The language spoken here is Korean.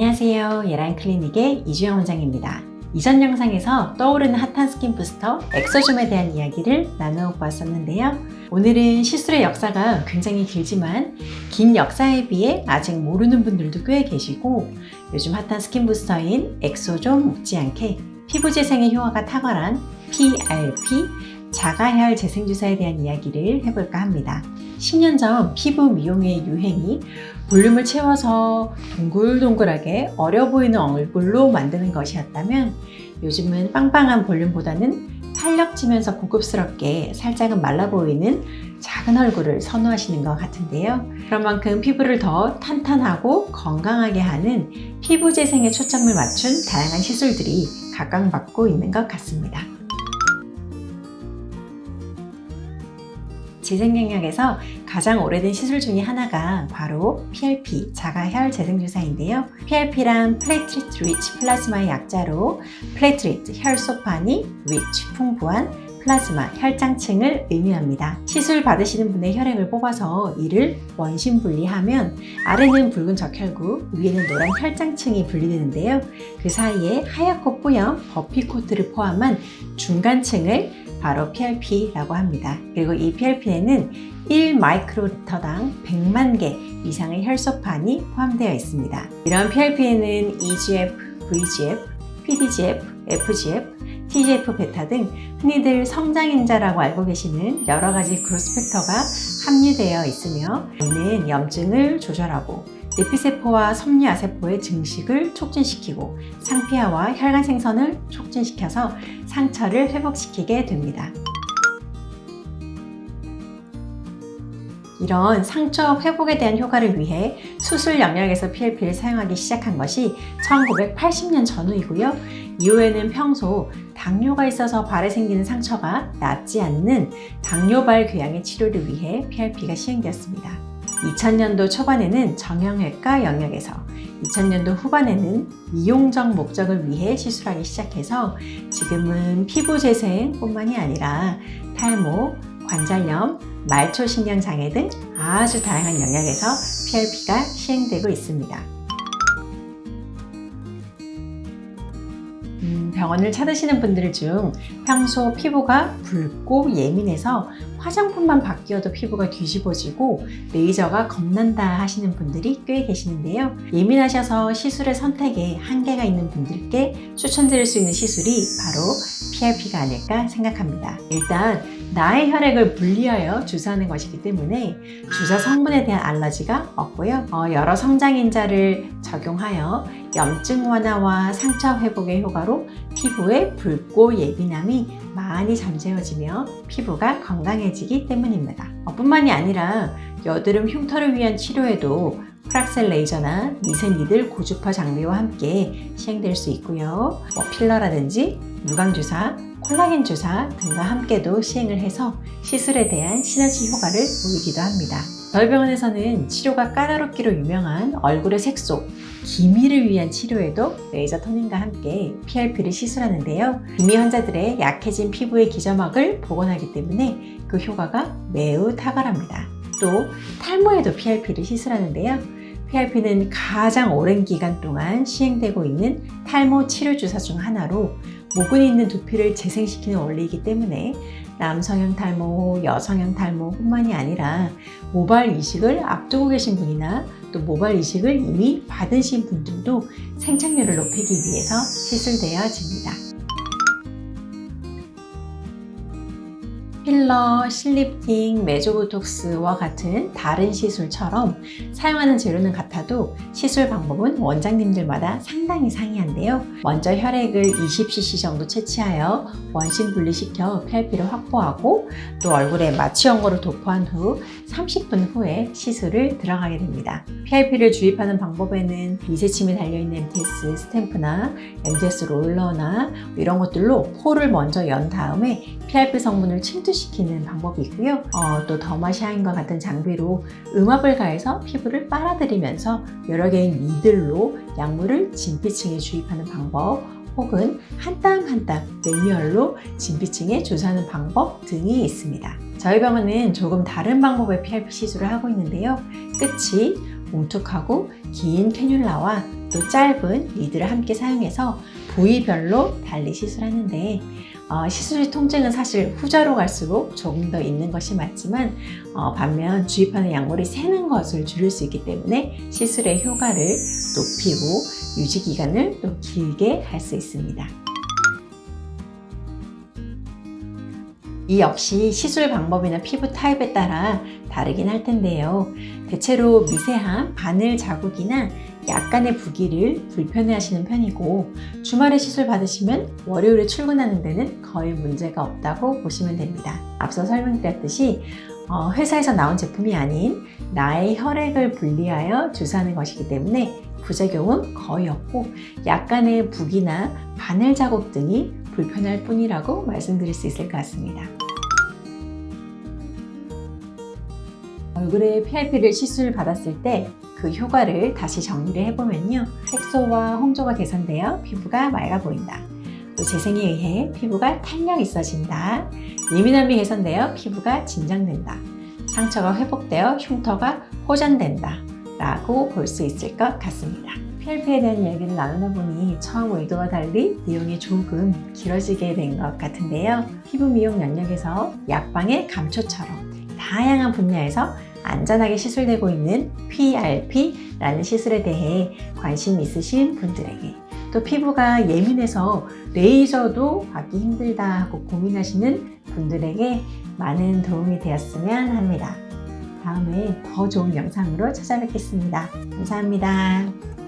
안녕하세요. 예란클리닉의 이주영 원장입니다. 이전 영상에서 떠오르는 핫한 스킨 부스터 엑소좀에 대한 이야기를 나누어 보았었는데요. 오늘은 시술의 역사가 굉장히 길지만 긴 역사에 비해 아직 모르는 분들도 꽤 계시고 요즘 핫한 스킨 부스터인 엑소좀 못지않게 피부 재생의 효과가 탁월한 PRP 자가혈 재생주사에 대한 이야기를 해볼까 합니다. 10년 전 피부 미용의 유행이 볼륨을 채워서 동글동글하게 어려 보이는 얼굴로 만드는 것이었다면 요즘은 빵빵한 볼륨보다는 탄력지면서 고급스럽게 살짝은 말라 보이는 작은 얼굴을 선호하시는 것 같은데요. 그런 만큼 피부를 더 탄탄하고 건강하게 하는 피부 재생에 초점을 맞춘 다양한 시술들이 각광받고 있는 것 같습니다. 재생 영역에서 가장 오래된 시술 중에 하나가 바로 PRP, 자가혈 재생주사인데요. PRP란 플레이트리트 리치 플라즈마의 약자로 플레이트리트, 혈소판이 리치, 풍부한 플라즈마, 혈장층을 의미합니다. 시술 받으시는 분의 혈액을 뽑아서 이를 원심 분리하면 아래는 붉은 적혈구, 위에는 노란 혈장층이 분리되는데요. 그 사이에 하얗고 뿌연 버피 코트를 포함한 중간층을 바로 PRP라고 합니다. 그리고 이 PRP에는 1마이크로리터당 100만 개 이상의 혈소판이 포함되어 있습니다. 이런 PRP에는 EGF, VGF, PDGF, FGF, TGF 베타 등 흔히들 성장인자라고 알고 계시는 여러 가지 그로스팩터가 함유되어 있으며 이는 염증을 조절하고 내피세포와 섬유아세포의 증식을 촉진시키고 상피화와 혈관 생성을 촉진시켜서 상처를 회복시키게 됩니다. 이런 상처 회복에 대한 효과를 위해 수술 영역에서 PRP를 사용하기 시작한 것이 1980년 전후이고요. 이후에는 평소 당뇨가 있어서 발에 생기는 상처가 낫지 않는 당뇨발 궤양의 치료를 위해 PRP가 시행되었습니다. 2000년도 초반에는 정형외과 영역에서 2000년도 후반에는 미용적 목적을 위해 시술하기 시작해서 지금은 피부 재생뿐만이 아니라 탈모, 관절염, 말초신경장애 등 아주 다양한 영역에서 PRP가 시행되고 있습니다. 병원을 찾으시는 분들 중 평소 피부가 붉고 예민해서 화장품만 바뀌어도 피부가 뒤집어지고 레이저가 겁난다 하시는 분들이 꽤 계시는데요. 예민하셔서 시술의 선택에 한계가 있는 분들께 추천드릴 수 있는 시술이 바로 PRP가 아닐까 생각합니다. 일단 나의 혈액을 분리하여 주사하는 것이기 때문에 주사 성분에 대한 알러지가 없고요. 여러 성장인자를 적용하여 염증 완화와 상처 회복의 효과로 피부의 붉고 예민함이 많이 잠재워지며 피부가 건강해지기 때문입니다. 뿐만이 아니라 여드름 흉터를 위한 치료에도 프락셀 레이저나 미세니들 고주파 장비와 함께 시행될 수 있고요. 필러라든지 물광주사, 콜라겐 주사 등과 함께도 시행을 해서 시술에 대한 시너지 효과를 보이기도 합니다. 저희 병원에서는 치료가 까다롭기로 유명한 얼굴의 색소, 기미를 위한 치료에도 레이저 토닝과 함께 PRP를 시술하는데요. 기미 환자들의 약해진 피부의 기저막을 복원하기 때문에 그 효과가 매우 탁월합니다. 또 탈모에도 PRP를 시술하는데요. PRP는 가장 오랜 기간 동안 시행되고 있는 탈모 치료 주사 중 하나로 모근이 있는 두피를 재생시키는 원리이기 때문에 남성형 탈모, 여성형 탈모뿐만이 아니라 모발 이식을 앞두고 계신 분이나 또 모발 이식을 이미 받으신 분들도 생착률을 높이기 위해서 시술되어집니다. 필러, 실리프팅, 메조보톡스와 같은 다른 시술처럼 사용하는 재료는 같아도 시술 방법은 원장님들마다 상당히 상이한데요. 먼저 혈액을 20cc 정도 채취하여 원심 분리시켜 PRP를 확보하고 또 얼굴에 마취 연고를 도포한 후 30분 후에 시술을 들어가게 됩니다. PRP를 주입하는 방법에는 미세침이 달려있는 MTS 스탬프나 MTS 롤러나 이런 것들로 포를 먼저 연 다음에 PRP 성분을 침투시키는 방법이 있고요. 또 더마샤인과 같은 장비로 음압을 가해서 피부를 빨아들이면서 여러 개의 니들로 약물을 진피층에 주입하는 방법, 혹은 한 땀 한 땀 매뉴얼로 진피층에 주사하는 방법 등이 있습니다. 저희 병원은 조금 다른 방법의 PRP 시술을 하고 있는데요. 끝이 뭉툭하고 긴 캐뉼라와 또 짧은 리드를 함께 사용해서 부위별로 달리 시술하는데 시술 통증은 사실 후자로 갈수록 조금 더 있는 것이 맞지만 반면 주입하는 약물이 새는 것을 줄일 수 있기 때문에 시술의 효과를 높이고 유지 기간을 또 길게 할 수 있습니다. 이 역시 시술 방법이나 피부 타입에 따라 다르긴 할 텐데요. 대체로 미세한 바늘 자국이나 약간의 부기를 불편해 하시는 편이고 주말에 시술 받으시면 월요일에 출근하는 데는 거의 문제가 없다고 보시면 됩니다. 앞서 설명드렸듯이 회사에서 나온 제품이 아닌 나의 혈액을 분리하여 주사하는 것이기 때문에 부작용은 거의 없고 약간의 부기나 바늘 자국 등이 불편할 뿐이라고 말씀드릴 수 있을 것 같습니다. 얼굴에 PRP를 시술을 받았을 때 그 효과를 다시 정리를 해보면요. 색소와 홍조가 개선되어 피부가 맑아 보인다. 또 재생에 의해 피부가 탄력 있어진다. 예민함이 개선되어 피부가 진정된다. 상처가 회복되어 흉터가 호전된다. 라고 볼 수 있을 것 같습니다. PRP에 대한 이야기를 나누다 보니 처음 의도와 달리 내용이 조금 길어지게 된 것 같은데요. 피부 미용 영역에서 약방의 감초처럼 다양한 분야에서 안전하게 시술되고 있는 PRP라는 시술에 대해 관심 있으신 분들에게 또 피부가 예민해서 레이저도 받기 힘들다 하고 고민하시는 분들에게 많은 도움이 되었으면 합니다. 다음에 더 좋은 영상으로 찾아뵙겠습니다. 감사합니다.